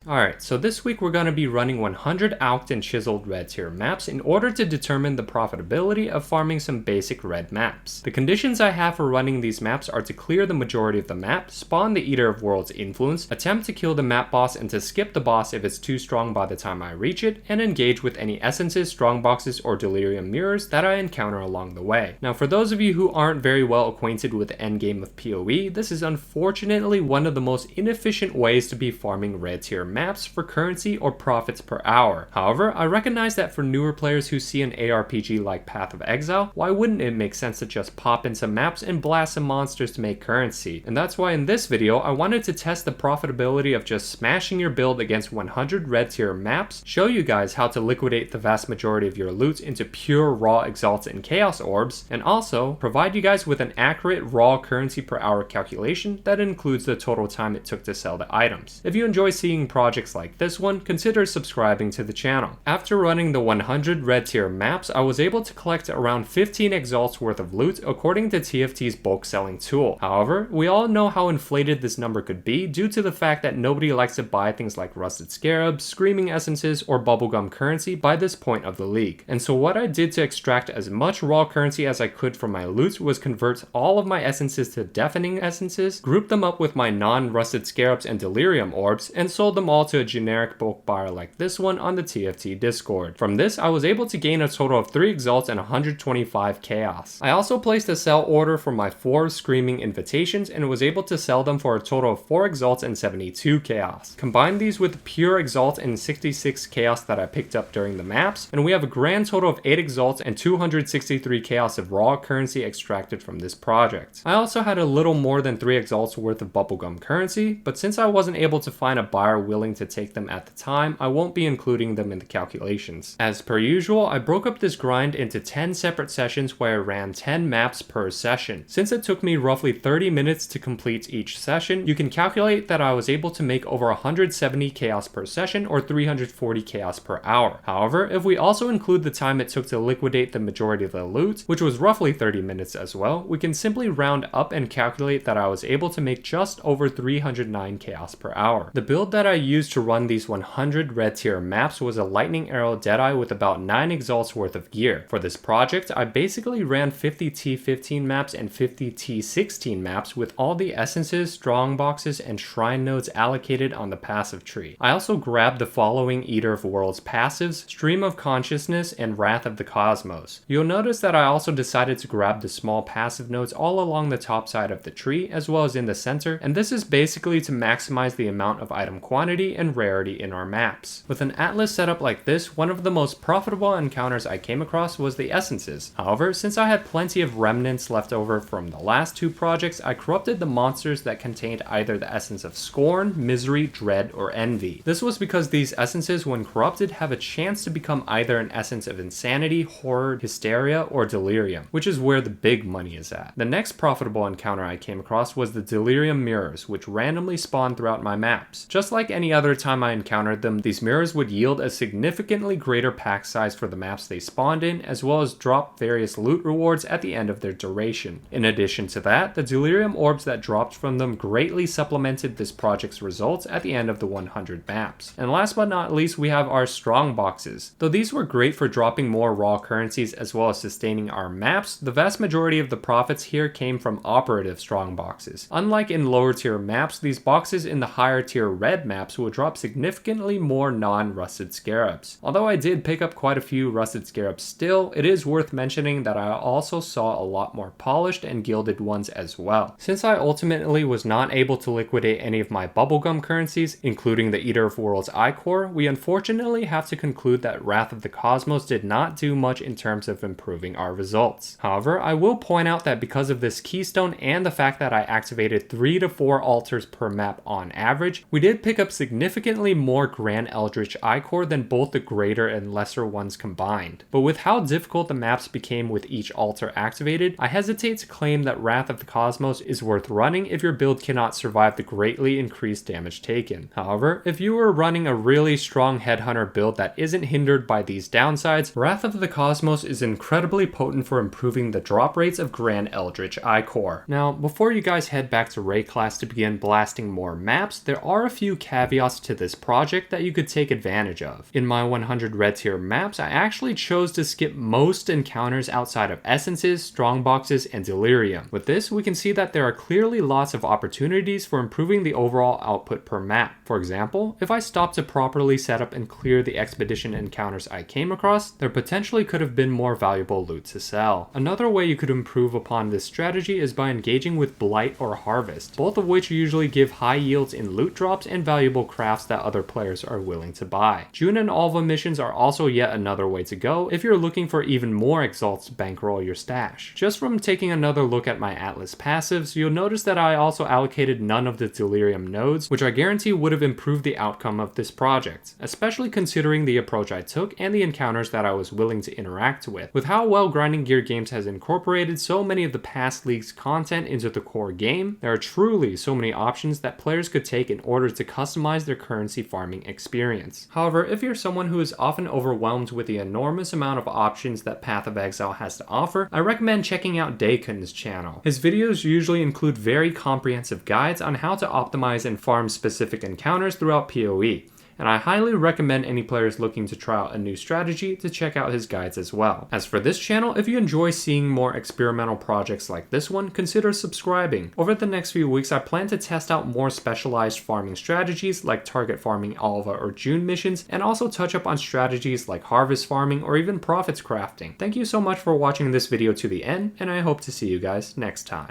Alright, so this week we're going to be running 100 alked and chiseled red tier maps in order to determine the profitability of farming some basic red maps. The conditions I have for running these maps are to clear the majority of the map, spawn the Eater of Worlds influence, attempt to kill the map boss and to skip the boss if it's too strong by the time I reach it, and engage with any essences, strongboxes, or delirium mirrors that I encounter along the way. Now for those of you who aren't very well acquainted with the endgame of PoE, this is unfortunately one of the most inefficient ways to be farming red tier maps for currency or profits per hour. However, I recognize that for newer players who see an ARPG like Path of Exile, why wouldn't it make sense to just pop in some maps and blast some monsters to make currency? And that's why in this video I wanted to test the profitability of just smashing your build against 100 red tier maps, show you guys how to liquidate the vast majority of your loot into pure raw Exalts and Chaos Orbs, and also provide you guys with an accurate raw currency per hour calculation that includes the total time it took to sell the items. If you enjoy seeing projects like this one, consider subscribing to the channel. After running the 100 red tier maps, I was able to collect around 15 Exalts worth of loot according to TFT's bulk selling tool. However, we all know how inflated this number could be due to the fact that nobody likes to buy things like rusted scarabs, screaming essences, or bubblegum currency by this point of the league. And so what I did to extract as much raw currency as I could from my loot was convert all of my essences to deafening essences, group them up with my non-rusted scarabs and delirium orbs, and sold them all to a generic bulk buyer like this one on the TFT Discord. From this, I was able to gain a total of 3 Exalts and 125 Chaos. I also placed a sell order for my 4 Screaming Invitations and was able to sell them for a total of 4 Exalts and 72 Chaos. Combine these with the pure Exalt and 66 Chaos that I picked up during the maps, and we have a grand total of 8 Exalts and 263 Chaos of raw currency extracted from this project. I also had a little more than 3 Exalts worth of bubblegum currency, but since I wasn't able to find a buyer willing to take them at the time, I won't be including them in the calculations. As per usual, I broke up this grind into 10 separate sessions where I ran 10 maps per session. Since it took me roughly 30 minutes to complete each session, you can calculate that I was able to make over 170 Chaos per session or 340 Chaos per hour. However, if we also include the time it took to liquidate the majority of the loot, which was roughly 30 minutes as well, we can simply round up and calculate that I was able to make just over 309 Chaos per hour. The build that I used to run these 100 red tier maps was a lightning arrow Deadeye with about 9 Exalts worth of gear. For this project, I basically ran 50 T15 maps and 50 T16 maps with all the essences, strongboxes, and shrine nodes allocated on the passive tree. I also grabbed the following Eater of Worlds passives: Stream of Consciousness and Wrath of the Cosmos. You'll notice that I also decided to grab the small passive nodes all along the top side of the tree as well as in the center, and this is basically to maximize the amount of item quantity and rarity in our maps. With an atlas setup like this, one of the most profitable encounters I came across was the essences. However, since I had plenty of remnants left over from the last 2 projects, I corrupted the monsters that contained either the essence of Scorn, Misery, Dread, or Envy. This was because these essences, when corrupted, have a chance to become either an essence of Insanity, Horror, Hysteria, or Delirium, which is where the big money is at. The next profitable encounter I came across was the Delirium Mirrors, which randomly spawned throughout my maps. Just like any other time I encountered them, these mirrors would yield a significantly greater pack size for the maps they spawned in, as well as drop various loot rewards at the end of their duration. In addition to that, the Delirium Orbs that dropped from them greatly supplemented this project's results at the end of the 100 maps. And last but not least, we have our Strongboxes. Though these were great for dropping more raw currencies as well as sustaining our maps, the vast majority of the profits here came from Operative Strongboxes. Unlike in lower tier maps, these boxes in the higher tier red maps will drop significantly more non-rusted scarabs. Although I did pick up quite a few rusted scarabs still, it is worth mentioning that I also saw a lot more polished and gilded ones as well. Since I ultimately was not able to liquidate any of my bubblegum currencies, including the Eater of Worlds I-Core, we unfortunately have to conclude that Wrath of the Cosmos did not do much in terms of improving our results. However, I will point out that because of this keystone and the fact that I activated 3 to 4 altars per map on average, we did pick up significantly more Grand Eldritch I-Core than both the greater and lesser ones combined. But with how difficult the maps became with each altar activated, I hesitate to claim that Wrath of the Cosmos is worth running if your build cannot survive the greatly increased damage taken. However, if you are running a really strong Headhunter build that isn't hindered by these downsides, Wrath of the Cosmos is incredibly potent for improving the drop rates of Grand Eldritch I-Core. Now, before you guys head back to Ray class to begin blasting more maps, there are a few caveats caveats to this project that you could take advantage of. In my 100 red tier maps, I actually chose to skip most encounters outside of essences, strongboxes, and delirium. With this, we can see that there are clearly lots of opportunities for improving the overall output per map. For example, if I stopped to properly set up and clear the expedition encounters I came across, there potentially could have been more valuable loot to sell. Another way you could improve upon this strategy is by engaging with Blight or Harvest, both of which usually give high yields in loot drops and valuable crafts that other players are willing to buy. June and Alva missions are also yet another way to go if you're looking for even more Exalts to bankroll your stash. Just from taking another look at my Atlas passives, you'll notice that I also allocated none of the Delirium nodes, which I guarantee would have improved the outcome of this project, especially considering the approach I took and the encounters that I was willing to interact with. With how well Grinding Gear Games has incorporated so many of the past league's content into the core game, there are truly so many options that players could take in order to customize their currency farming experience. However, if you're someone who is often overwhelmed with the enormous amount of options that Path of Exile has to offer, I recommend checking out Dakun's channel. His videos usually include very comprehensive guides on how to optimize and farm specific encounters throughout PoE, and I highly recommend any players looking to try out a new strategy to check out his guides as well. As for this channel, if you enjoy seeing more experimental projects like this one, consider subscribing. Over the next few weeks, I plan to test out more specialized farming strategies like target farming Alva or June missions, and also touch up on strategies like harvest farming or even profits crafting. Thank you so much for watching this video to the end, and I hope to see you guys next time.